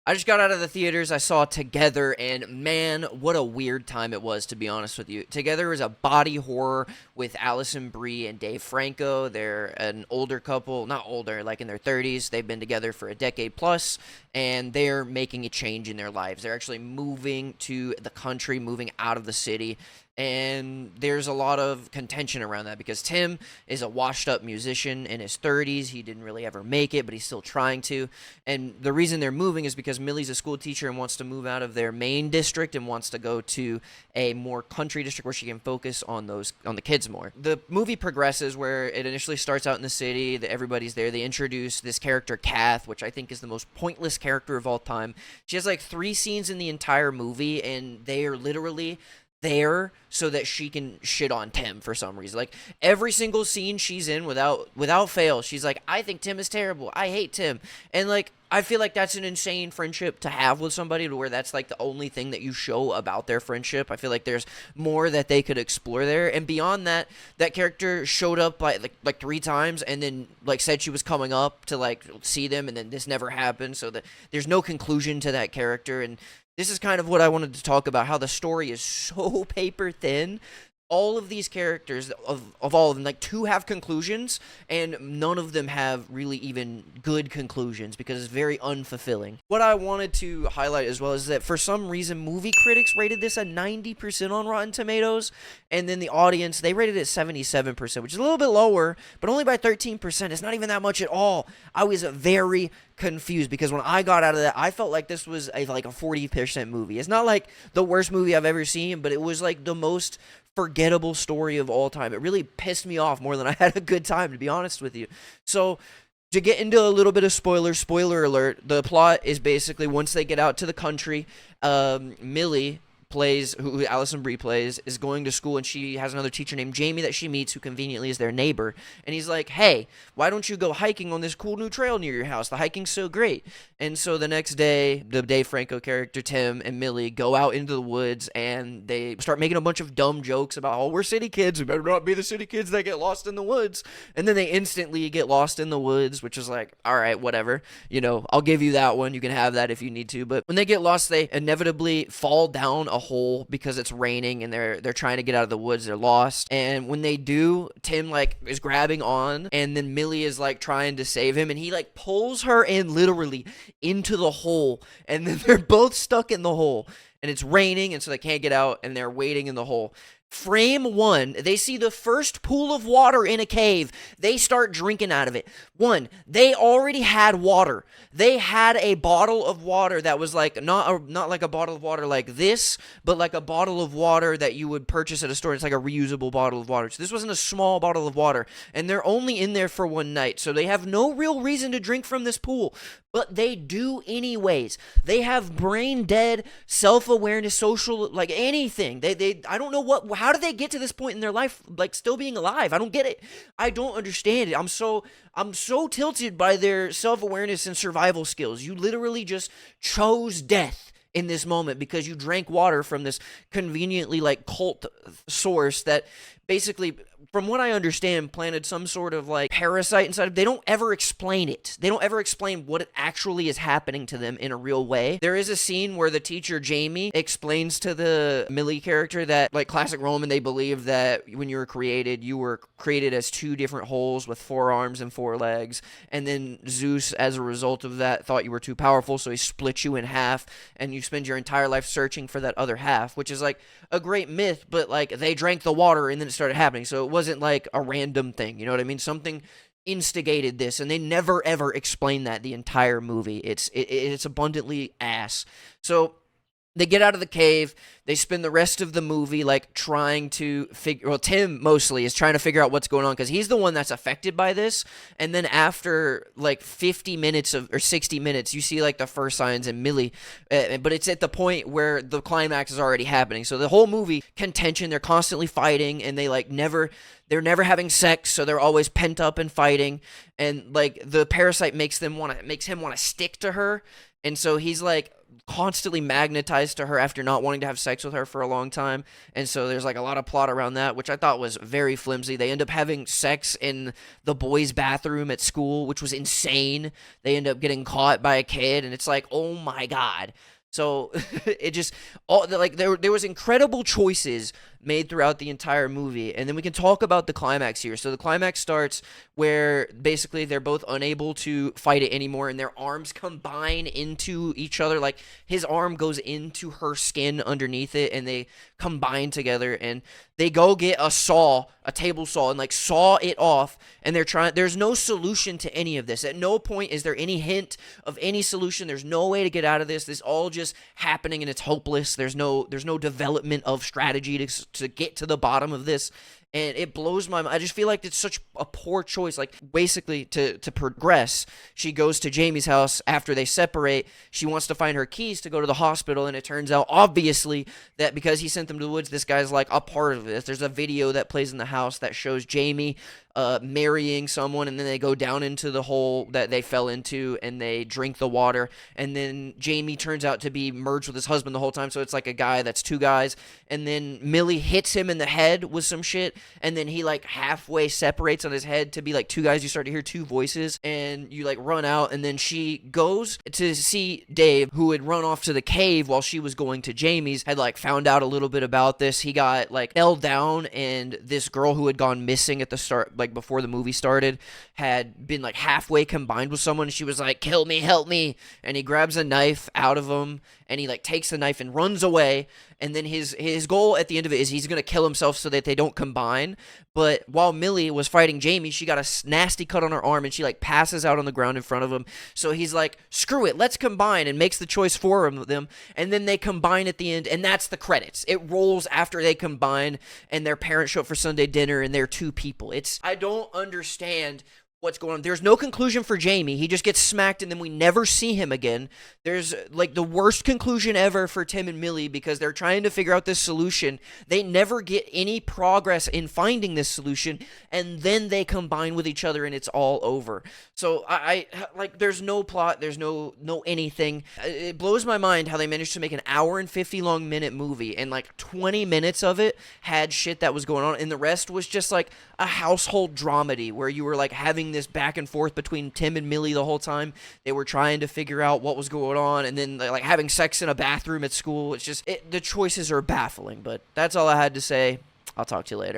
I just got out of the theaters. I saw Together, and man, what a weird time it was, to be honest with you. Together is a body horror with Allison Brie and Dave Franco. They're an older couple, not older, like in their 30s. They've been together for a decade plus, and they're making a change in their lives. They're actually moving to the country, moving out of the city. And there's a lot of contention around that because Tim is a washed-up musician in his 30s. He didn't really ever make it, but he's still trying to. And the reason they're moving is because Millie's a school teacher and wants to move out of their main district and wants to go to a more country district where she can focus on the kids more. The movie progresses where it initially starts out in the city. Everybody's there. They introduce this character, Kath, which I think is the most pointless character of all time. She has like 3 scenes in the entire movie, and they are literally there so that she can shit on Tim for some reason. Like every single scene she's in, without fail, she's like, I think Tim is terrible, I hate Tim. And like, I feel like that's an insane friendship to have with somebody, to where that's like the only thing that you show about their friendship. I feel like there's more that they could explore there. And beyond that, that character showed up like 3 times and then like said she was coming up to like see them, and then this never happened, so that there's no conclusion to that character. And this is kind of what I wanted to talk about, how the story is so paper thin. All of these characters, of all of them, like 2 have conclusions, and none of them have really even good conclusions because it's very unfulfilling. What I wanted to highlight as well is that for some reason, movie critics rated this at 90% on Rotten Tomatoes, and then the audience, they rated it 77%, which is a little bit lower, but only by 13%. It's not even that much at all. I was very confused because when I got out of that, I felt like this was like a 40% movie. It's not like the worst movie I've ever seen, but it was like the most forgettable story of all time. It really pissed me off more than I had a good time, to be honest with you. So to get into a little bit of spoiler alert, the plot is basically once they get out to the country, Millie who Allison Brie plays, is going to school, and she has another teacher named Jamie that she meets, who conveniently is their neighbor. And he's like, hey, why don't you go hiking on this cool new trail near your house? The hiking's so great. And so the next day, the Dave Franco character, Tim, and Millie go out into the woods, and they start making a bunch of dumb jokes about, oh, we're city kids, we better not be the city kids that get lost in the woods. And then they instantly get lost in the woods, which is like, all right, whatever. I'll give you that one. You can have that if you need to. But when they get lost, they inevitably fall down a hole because it's raining, and they're trying to get out of the woods. They're lost, and when they do, Tim like is grabbing on, and then Millie is like trying to save him, and he like pulls her in literally into the hole, and then they're both stuck in the hole, and it's raining, and so they can't get out, and they're waiting in the hole. Frame 1, they see the first pool of water in a cave. They start drinking out of it. 1, they already had water. They had a bottle of water that was like, not like a bottle of water like this, but like a bottle of water that you would purchase at a store. It's like a reusable bottle of water. So this wasn't a small bottle of water, and they're only in there for one night, so they have no real reason to drink from this pool. But they do anyways. They have brain dead, self-awareness, social, like anything. I don't know how did they get to this point in their life, like still being alive? I don't get it. I don't understand it. I'm so tilted by their self-awareness and survival skills. You literally just chose death in this moment because you drank water from this conveniently like cult source that basically, from what I understand, planted some sort of like parasite inside of. They don't ever explain it. They don't ever explain what actually is happening to them in a real way. There is a scene where the teacher Jamie explains to the Millie character that, like classic Roman, they believe that when you were created as 2 different wholes with 4 arms and 4 legs, and then Zeus, as a result of that, thought you were too powerful, so he split you in half, and you spend your entire life searching for that other half, which is like a great myth, but like they drank the water and then it started happening, so it wasn't like a random thing, you know what I mean? Something instigated this, and they never ever explain that the entire movie. It's abundantly ass. So they get out of the cave. They spend the rest of the movie like trying to Tim mostly is trying to figure out what's going on because he's the one that's affected by this. And then after like 50 minutes or 60 minutes, you see like the first signs in Millie, but it's at the point where the climax is already happening. So the whole movie, contention, they're constantly fighting, and they're never having sex, so they're always pent up and fighting. And like the parasite makes him want to stick to her, And so he's like constantly magnetized to her after not wanting to have sex with her for a long time. And so there's like a lot of plot around that, which I thought was very flimsy. They end up having sex in the boys' bathroom at school, which was insane. They end up getting caught by a kid, and it's like, oh my God. So it just all like there was incredible choices made throughout the entire movie, and then we can talk about the climax here. So the climax starts where basically they're both unable to fight it anymore, and their arms combine into each other. Like his arm goes into her skin underneath it, and they combine together, and they go get a saw, a table saw, and like saw it off. And they're trying. There's no solution to any of this. At no point is there any hint of any solution. There's no way to get out of this. This all just happening, and it's hopeless. There's no development of strategy to get to the bottom of this. And it blows my mind. I just feel like it's such a poor choice. Like, basically, to progress, she goes to Jamie's house after they separate. She wants to find her keys to go to the hospital, and it turns out, obviously, that because he sent them to the woods, this guy's, like, a part of this. There's a video that plays in the house that shows Jamie marrying someone, and then they go down into the hole that they fell into, and they drink the water, and then Jamie turns out to be merged with his husband the whole time, so it's like a guy that's two guys, and then Millie hits him in the head with some shit, and then he like halfway separates on his head to be like two guys. You start to hear two voices, and you like run out, and then she goes to see Dave, who had run off to the cave while she was going to Jamie's, had like found out a little bit about this. He got like held down, and this girl who had gone missing at the start, like before the movie started, had been like halfway combined with someone. She was like, kill me, help me. And he grabs a knife out of him, and he like takes the knife and runs away. And then his goal at the end of it is he's going to kill himself so that they don't combine. But while Millie was fighting Jamie, she got a nasty cut on her arm, and she like passes out on the ground in front of him. So he's like, screw it, let's combine, and makes the choice for them. And then they combine at the end, and that's the credits. It rolls after they combine, and their parents show up for Sunday dinner, and they're two people. I don't understand what's going on. There's no conclusion for Jamie. He just gets smacked, and then we never see him again. There's like the worst conclusion ever for Tim and Millie, because they're trying to figure out this solution. They never get any progress in finding this solution, and then they combine with each other, and it's all over. So I like, there's no plot, there's no anything. It blows my mind how they managed to make an hour and 50 long minute movie, and like 20 minutes of it had shit that was going on, and the rest was just like a household dramedy where you were like having this back and forth between Tim and Millie the whole time. They were trying to figure out what was going on, and then like having sex in a bathroom at school. It's just the choices are baffling. But that's all I had to say. I'll talk to you later.